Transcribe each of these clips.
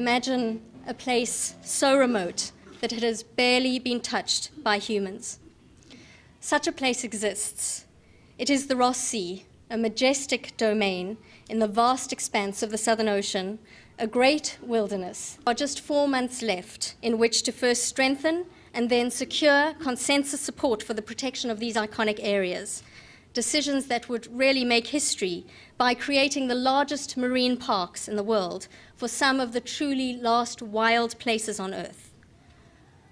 Imagine a place so remote that it has barely been touched by humans. Such a place exists. It is the Ross Sea, a majestic domain in the vast expanse of the Southern Ocean, a great wilderness. There are just 4 months left in which to first strengthen and then secure consensus support for the protection of these iconic areas. Decisions that would really make history by creating the largest marine parks in the world for some of the truly last wild places on Earth.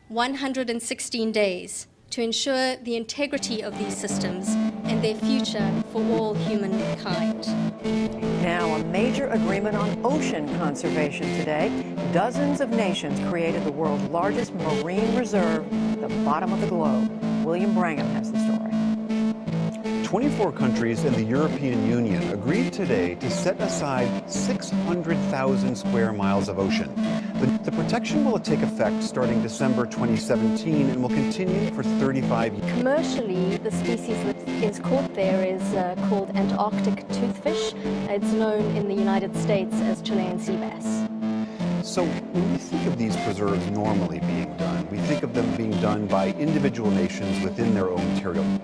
116 days to ensure the integrity of these systems and their future for all humankind. Now, a major agreement on ocean conservation today. Dozens of nations created the world's largest marine reserve, the bottom of the globe. William Brangham has the story. 24 countries in the European Union agreed today to set aside 600,000 square miles of ocean. The protection will take effect starting December 2017 and will continue for 35 years. Commercially, the species that is caught there is called Antarctic toothfish. It's known in the United States as Chilean sea bass. So when we think of these preserves normally being done, we think of them being done by individual nations within their own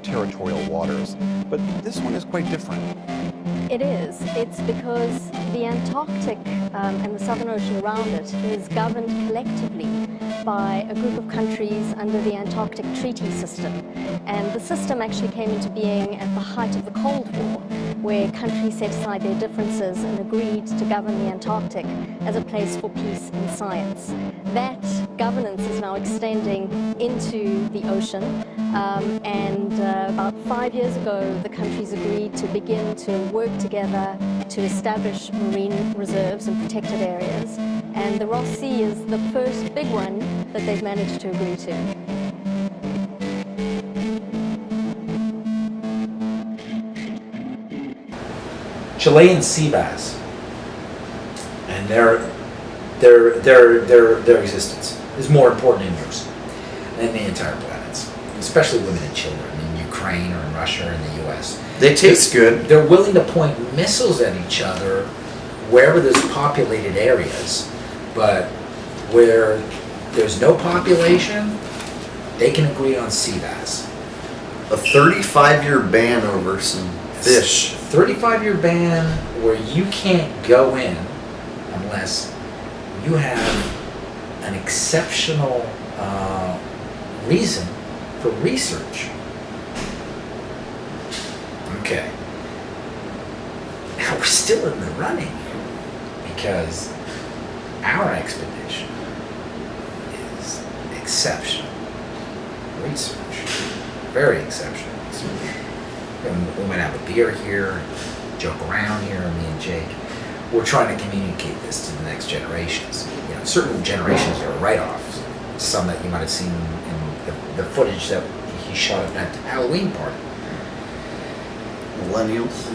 territorial waters. But this one is quite different. It is. It's because the Antarctic and the Southern Ocean around it is governed collectively by a group of countries under the Antarctic Treaty System. And the system actually came into being at the height of the Cold War, where countries set aside their differences and agreed to govern the Antarctic as a place for peace and science. That governance is now extending into the ocean, and about 5 years ago the countries agreed to begin to work together to establish marine reserves and protected areas, and the Ross Sea is the first big one that they've managed to agree to. Chilean sea bass and their existence is more important indoors than the entire planets, especially women and children in Ukraine or in Russia or in the U.S. They taste good. They're willing to point missiles at each other wherever there's populated areas, but where there's no population, they can agree on sea bass. A 35-year ban over some fish. 35-year ban where you can't go in unless you have an exceptional reason for research. Okay. Now we're still in the running because our expedition is exceptional research. Very exceptional research. And we might have a beer here, joke around here, me and Jake. We're trying to communicate this to the next generations. You know, certain generations are write-offs. Some that you might have seen in the footage that he shot at that Halloween party. Millennials.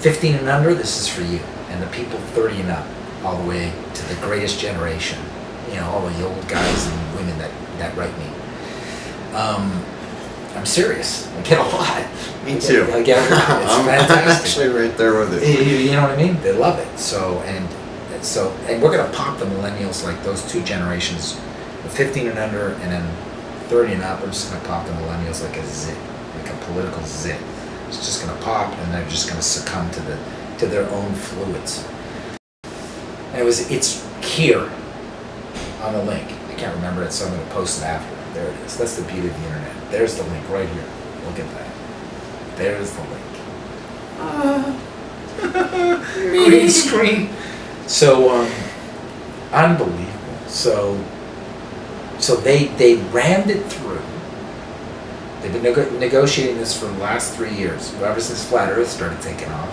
15 and under, this is for you. And the people 30 and up, all the way to the greatest generation. You know, all the old guys and women that write me. I'm serious. I get a lot. Me too. I get a lot. It's fantastic. I'm actually right there with it. You know what I mean? They love it. So we're gonna pop the millennials, like those two generations, the 15 and under, and then 30 and up. We're just gonna pop the millennials like a zit, like a political zit. It's just gonna pop, and they're just gonna succumb to their own fluids. And it's here on the link. I can't remember it, so I'm gonna post it after. There it is. That's the beauty of the internet. There's the link right here. Look at that. There's the link. Green screen. So, unbelievable. So they rammed it through. They've been negotiating this for the last 3 years, ever since Flat Earth started taking off.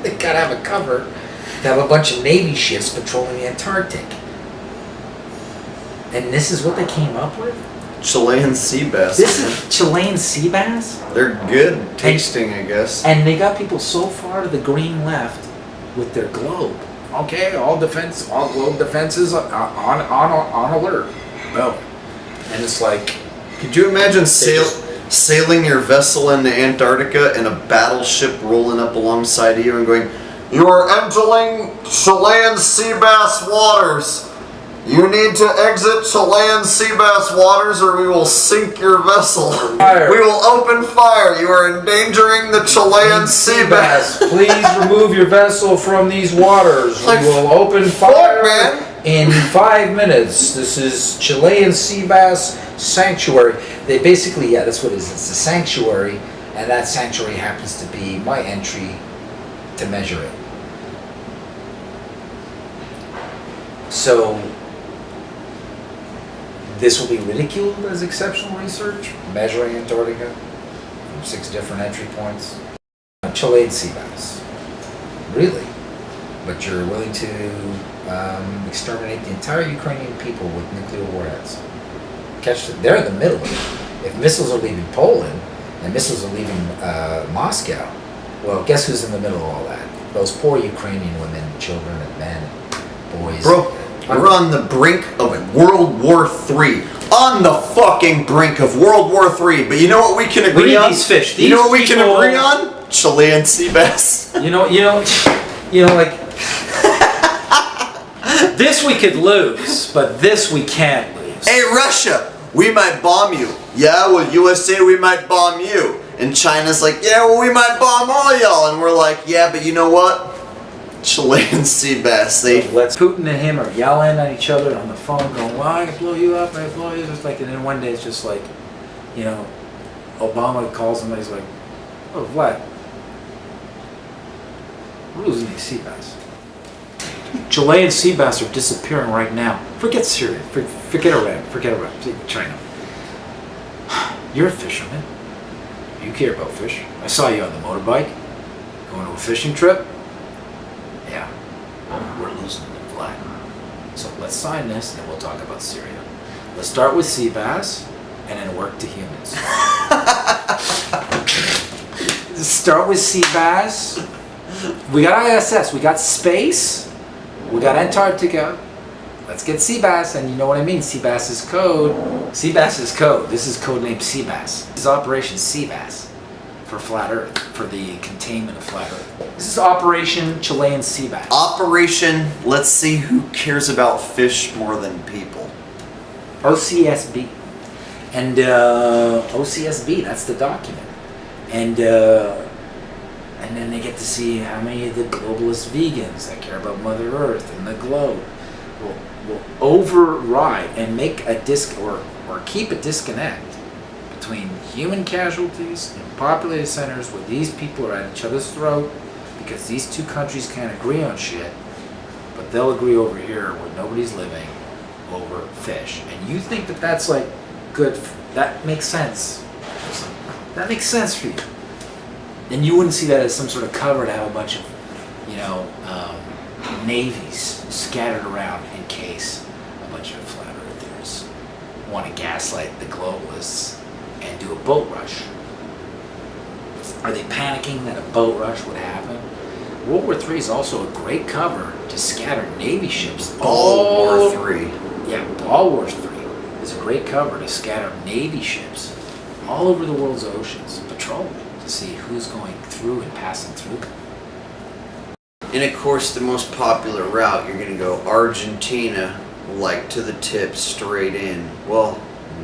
They gotta have a cover to have a bunch of Navy ships patrolling the Antarctic. And this is what they came up with? Chilean sea bass. This is Chilean sea bass? They're good tasting, I guess. And they got people so far to the green left with their globe. Okay, all globe defenses on alert. Boom. And it's like, could you imagine sailing your vessel into Antarctica and a battleship rolling up alongside of you and going, You are entering Chilean sea bass waters. You need to exit Chilean sea bass waters or we will sink your vessel. Fire. We will open fire. You are endangering the Chilean sea bass. Please remove your vessel from these waters. Like, we will open fire man. in 5 minutes. This is Chilean sea bass sanctuary. They basically, yeah, that's what it is. It's a sanctuary, and that sanctuary happens to be my entry to measure it. So this will be ridiculed as exceptional research, measuring Antarctica from 6 different entry points. Chilean sea bass, really? But you're willing to exterminate the entire Ukrainian people with nuclear warheads. They're in the middle of it. If missiles are leaving Poland and missiles are leaving Moscow, well, guess who's in the middle of all that? Those poor Ukrainian women, children, and men, boys. Bro, we're on the brink of World War III. On the fucking brink of World War III. But you know what we can agree on? These fish. You know what we can agree on? Chilean sea bass. You know, like this we could lose, but this we can't lose. Hey, Russia, we might bomb you. Yeah, well, USA, we might bomb you. And China's like, yeah, well, we might bomb all y'all. And we're like, yeah, but you know what? Chilean sea bass. Let's Putin and him are yelling at each other on the phone, going, "Well, I can blow you up, I blow you." It's like, and then one day it's just like, you know, Obama calls him and he's like, "Oh, Vlad, we're losing these sea bass. Chilean sea bass are disappearing right now. Forget Syria, forget Iran, forget China. You're a fisherman. You care about fish. I saw you on the motorbike going to a fishing trip. Yeah, we're losing the flag. So let's sign this and then we'll talk about Syria. Let's start with sea bass and then work to humans." Start with sea bass. We got ISS, we got space, we got Antarctica. Let's get sea bass, and you know what I mean. Sea bass is code. Sea bass is code. This is codenamed Sea Bass. This is Operation Sea Bass for Flat Earth, for the containment of Flat Earth. This is Operation Chilean Sea Bass. Operation, let's see who cares about fish more than people. OCSB. And OCSB, that's the document. And then they get to see how many of the globalist vegans that care about Mother Earth and the globe will override and make a or keep a disconnect between human casualties in populated centers where these people are at each other's throat because these two countries can't agree on shit, but they'll agree over here where nobody's living over fish. And you think that that's like good, that makes sense. That makes sense for you. Then you wouldn't see that as some sort of cover to have a bunch of, you know, navies scattered around in case a bunch of flat earthers want to gaslight the globalists and do a boat rush. Are they panicking that a boat rush would happen? World War III is also a great cover to scatter Navy ships. World War III. Yeah, World War III is a great cover to scatter Navy ships all over the world's oceans, patrolling to see who's going through and passing through them. And of course, the most popular route, you're going to go Argentina, like to the tip, straight in. Well,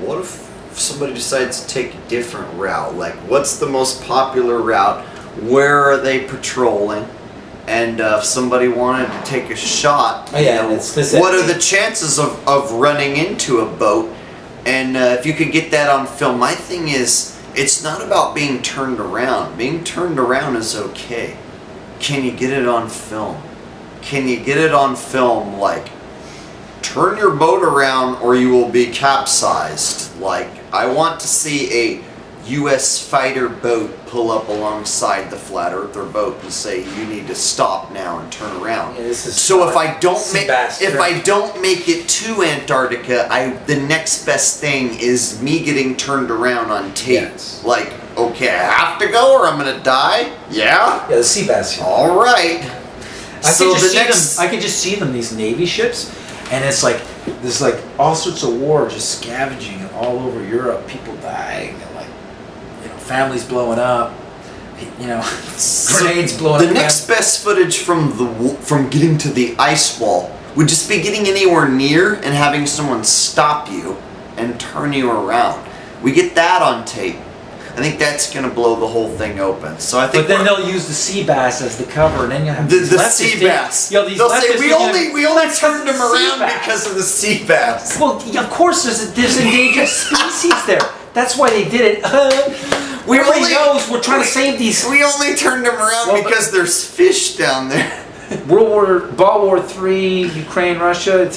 what if somebody decides to take a different route? Like, what's the most popular route? Where are they patrolling? And if somebody wanted to take a shot, what are the chances of running into a boat? And if you could get that on film, my thing is, it's not about being turned around. Being turned around is okay. Can you get it on film? Can you get it on film, like, turn your boat around or you will be capsized? Like, I want to see a U.S. fighter boat pull up alongside the flat earther boat and say, you need to stop now and turn around. Yeah, so if I don't make it to Antarctica, the next best thing is me getting turned around on tape. Yes. Like, okay, I have to go or I'm gonna die? Yeah? Yeah, the sea bass. All right. I could just see them, these Navy ships, and it's like, there's like all sorts of war just scavenging all over Europe, people dying, and like, you know, families blowing up, you know, grenades blowing The up. next best footage from getting to the ice wall would just be getting anywhere near and having someone stop you and turn you around. We get that on tape. I think that's going to blow the whole thing open. So I think. But then they'll use the sea bass as the cover, and then you'll have the leftists sea bass. They'll say we only turned them around bass. because of the sea bass. Well, of course, there's endangered species there. That's why they did it. Everybody knows we're trying to save these. We only turned them around because there's fish down there. World War III, Ukraine, Russia.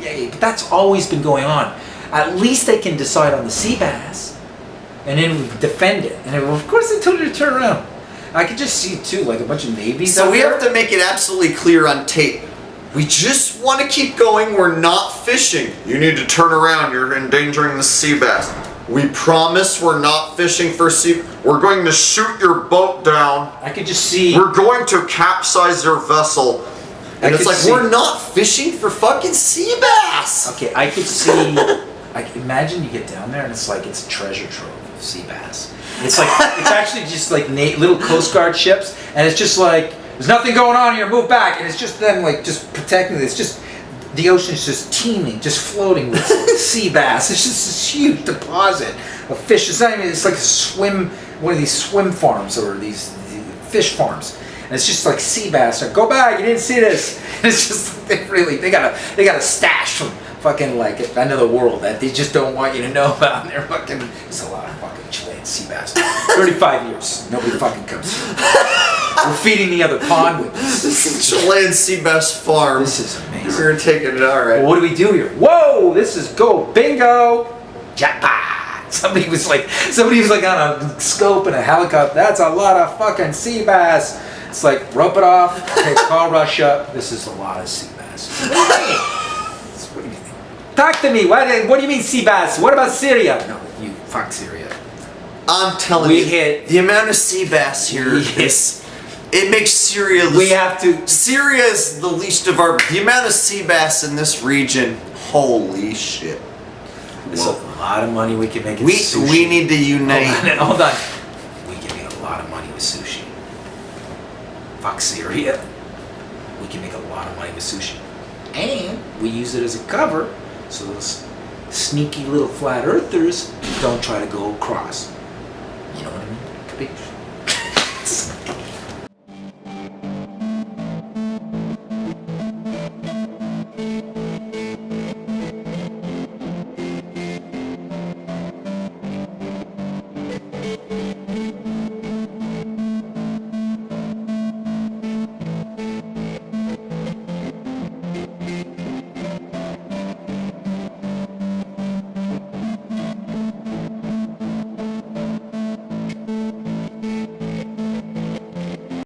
But that's always been going on. At least they can decide on the sea bass, and then we defend it. And then, of course, they told you to turn around. I could just see too, like a bunch of navies. So we have to make it absolutely clear on tape. We just want to keep going. We're not fishing. You need to turn around. You're endangering the sea bass. We promise we're not fishing for sea. We're going to shoot your boat down. I could just see. We're going to capsize your vessel. And it's like, we're not fishing for fucking sea bass. Okay, I could see. Imagine you get down there and it's like it's a treasure trove of sea bass. It's like it's actually just like little Coast Guard ships, and it's just like there's nothing going on here. Move back, and it's just them like just protecting. It's just the ocean's just teeming, just floating with sea bass. It's just this huge deposit of fish. It's not even. It's like one of these swim farms or these fish farms, and it's just like sea bass. Like, go back, you didn't see this. And it's just they got a stash from fucking like end of the world that they just don't want you to know about. And they're fucking. There's a lot of fucking Chilean sea bass. 35 years, nobody fucking comes here. We're feeding the other pond with this. Chilean sea bass farm. This is amazing. We're taking it all right. Well, what do we do here? Whoa! This is go bingo, jackpot. Somebody was like on a scope and a helicopter. That's a lot of fucking sea bass. It's like rope it off. Okay, call Russia. This is a lot of sea bass. What do you mean? Talk to me. What do you mean sea bass? What about Syria? No, you fuck Syria. I'm telling you, the amount of sea bass here is. It makes Syria. Syria is the least of our. The amount of sea bass in this region. Holy shit! There's a lot of money we can make. We need to unite. Hold on. We can make a lot of money with sushi. Fuck Syria. We can make a lot of money with sushi, and we use it as a cover, so those sneaky little flat earthers don't try to go across. You know what I mean?